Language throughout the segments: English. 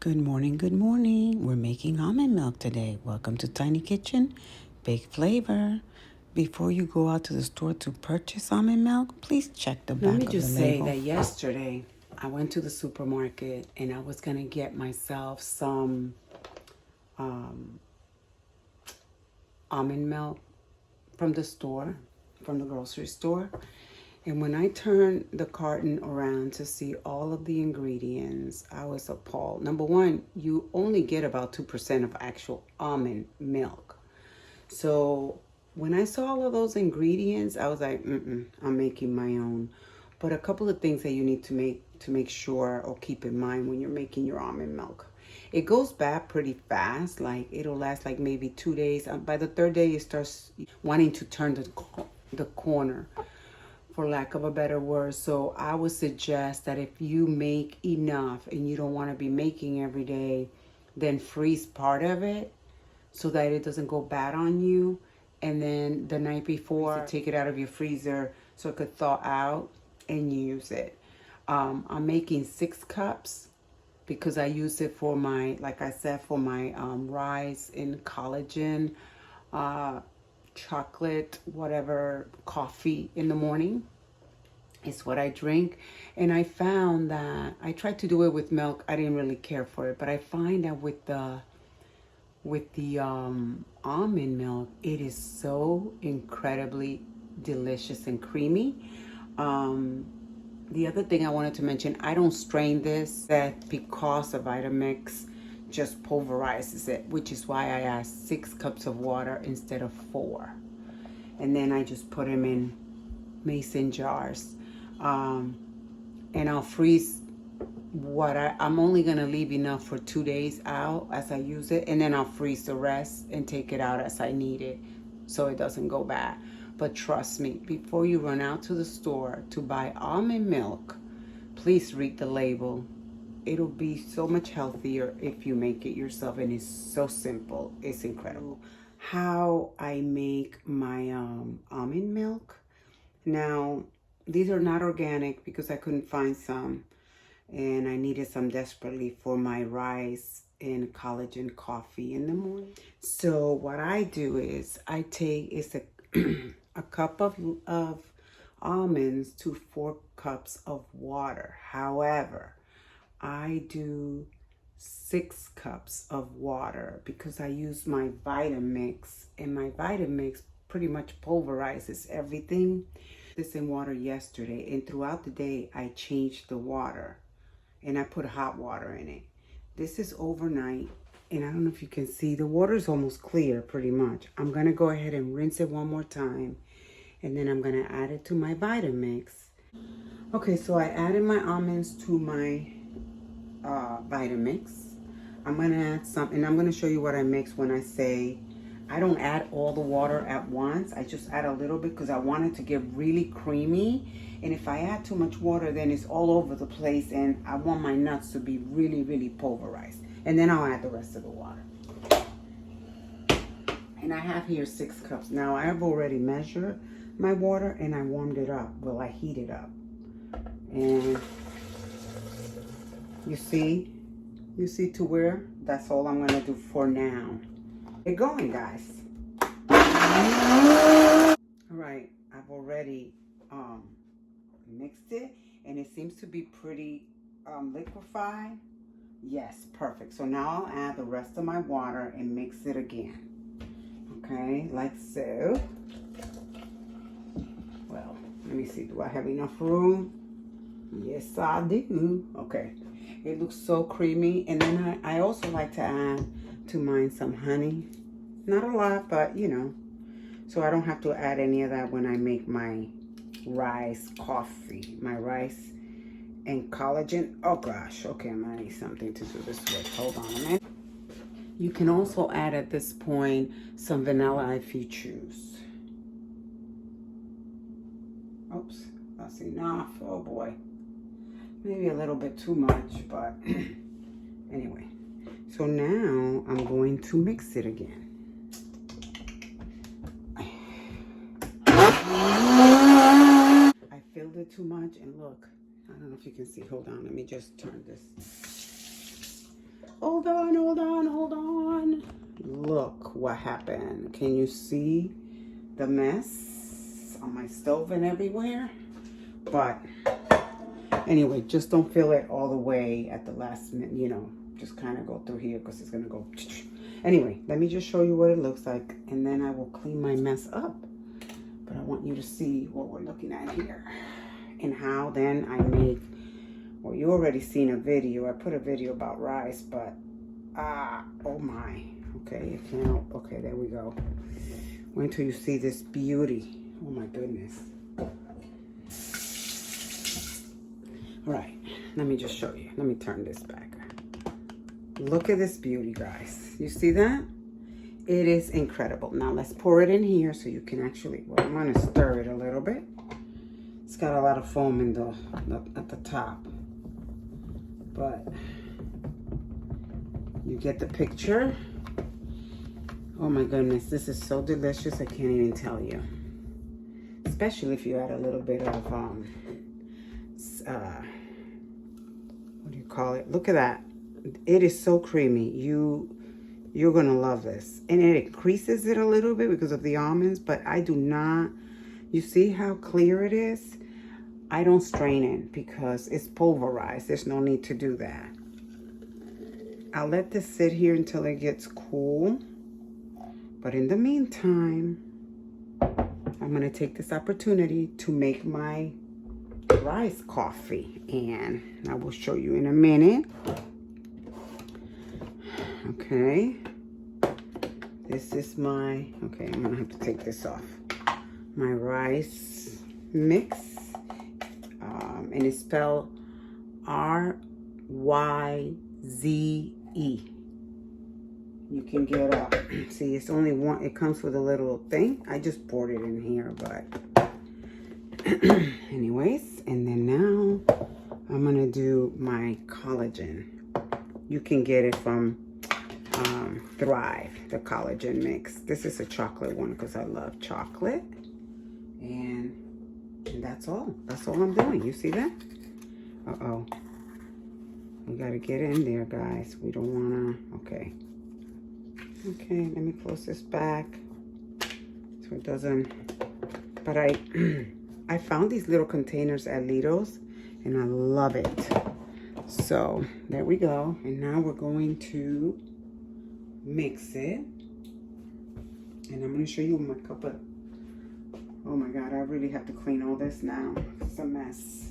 Good morning, good morning. We're making almond milk today. Welcome to Tiny Kitchen, Big Flavor. Before you go out to the store to purchase almond milk, please check the back of the label. Let me just say that yesterday I went to the supermarket and I was going to get myself some almond milk from the store, from the grocery store. And when I turned the carton around to see all of the ingredients, I was appalled. Number one, you only get about 2% of actual almond milk. So when I saw all of those ingredients, I was like, I'm making my own. But a couple of things that you need to make sure or keep in mind when you're making your almond milk. It goes bad pretty fast. Like it'll last like maybe 2 days. By the third day, it starts wanting to turn the corner, for lack of a better word. So I would suggest that if you make enough and you don't want to be making every day, then freeze part of it so that it doesn't go bad on you. And then the night before, take it out of your freezer so it could thaw out and use it. I'm making 6 cups because I use it for my, like I said, for my rise in collagen, chocolate, whatever, coffee in the morning. It's what I drink. And I found that I tried to do it with milk. I didn't really care for it, but I find that with the almond milk, it is so incredibly delicious and creamy. The other thing I wanted to mention, I don't strain this because the Vitamix just pulverizes it, which is why I add 6 cups of water instead of 4. And then I just put them in mason jars. And I'll freeze I'm only going to leave enough for 2 days out as I use it. And then I'll freeze the rest and take it out as I need it so it doesn't go bad. But trust me, before you run out to the store to buy almond milk, please read the label. It'll be so much healthier if you make it yourself, and it's so simple. It's incredible. How I make my almond milk. Now, these are not organic because I couldn't find some, and I needed some desperately for my rise in collagen coffee in the morning. So what I do is I take a cup of almonds to 4 cups of water. However, I do 6 cups of water because I use my Vitamix, and my Vitamix pretty much pulverizes everything. This in water yesterday, and throughout the day I changed the water and I put hot water in it. This is overnight, and I don't know if you can see, the water is almost clear pretty much. I'm gonna go ahead and rinse it one more time, and then I'm gonna add it to my Vitamix. Okay, so I added my almonds to my Vitamix. I'm gonna add some, and I'm gonna show you what I mix when I say I don't add all the water at once. I just add a little bit because I want it to get really creamy. And if I add too much water, then it's all over the place, and I want my nuts to be really, really pulverized. And then I'll add the rest of the water. And I have here 6 cups. Now, I have already measured my water, and I warmed it up. Well, I heated up. And you see to where? That's all I'm gonna do for now. Get going, guys. All right, I've already mixed it, and it seems to be pretty liquefied. Yes, perfect. So now I'll add the rest of my water and mix it again. Okay, like so. Well, let me see. Do I have enough room? Yes, I do. Okay. It looks so creamy. And then I also like to add to mine some honey. Not a lot, but you know. So I don't have to add any of that when I make my rice coffee. My rice and collagen. Oh gosh. Okay, I'm gonna need something to do this with. Hold on a minute. You can also add at this point some vanilla if you choose. Oops, that's enough. Oh boy. Maybe a little bit too much, but anyway. So now I'm going to mix it again. I filled it too much, and look, I don't know if you can see. Hold on, let me just turn this. Hold on, hold on, hold on. Look what happened. Can you see the mess on my stove and everywhere? But anyway, just don't fill it all the way at the last minute, you know, just kind of go through here because it's going to go. Anyway, let me just show you what it looks like, and then I will clean my mess up. But I want you to see what we're looking at here and how then I make, well, you already seen a video. I put a video about rice, but, oh my. Okay, you can't, okay, there we go. Wait until you see this beauty. Oh my goodness. All right, let me just show you. Let me turn this back. Look at this beauty, guys. You see that? It is incredible. Now let's pour it in here so you can actually, well, I'm gonna stir it a little bit. It's got a lot of foam in at the top, but you get the picture. Oh my goodness, this is so delicious, I can't even tell you. Especially if you add a little bit of, what do you call it? Look at that. It is so creamy. You're gonna love this. And it increases it a little bit because of the almonds, but I do not, you see how clear it is? I don't strain it because it's pulverized. There's no need to do that. I'll let this sit here until it gets cool. But in the meantime, I'm gonna take this opportunity to make my rice coffee, and I will show you in a minute. Okay, this is my, okay, I'm gonna have to take this off. My rice mix, and it's spelled R-Y-Z-E. You can get see, it's only one, it comes with a little thing. I just poured it in here, but anyways, and then now I'm gonna do my collagen. You can get it from Thrive, the collagen mix. This is a chocolate one because I love chocolate. And that's all. That's all I'm doing. You see that? Uh-oh. We got to get in there, guys. We don't want to... Okay. Okay, let me close this back so it doesn't... But I found these little containers at Lidl's, and I love it. So, there we go. And now we're going to mix it. And I'm going to show you my cup of... Oh my God, I really have to clean all this now. It's a mess.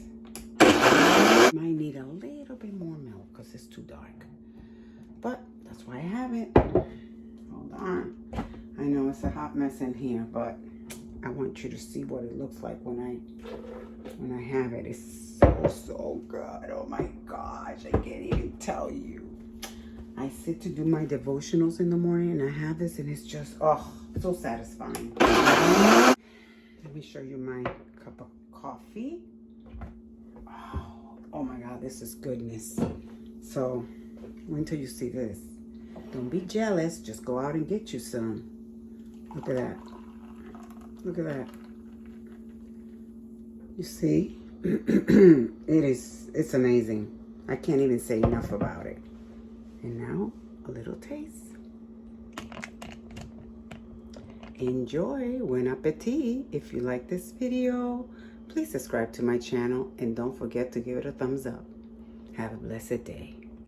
Might need a little bit more milk because it's too dark. But that's why I have it. Hold on. I know it's a hot mess in here, but I want you to see what it looks like when I have it. It's so good. Oh my gosh, I can't even tell you. I sit to do my devotionals in the morning and I have this and it's just, oh, so satisfying. Let me show you my cup of coffee. Oh my God, this is goodness. So, wait until you see this. Don't be jealous, just go out and get you some. Look at that. Look at that. You see? It's amazing. I can't even say enough about it. And now, a little taste. Enjoy. Bon appetit. If you like this video, please subscribe to my channel and don't forget to give it a thumbs up. Have a blessed day.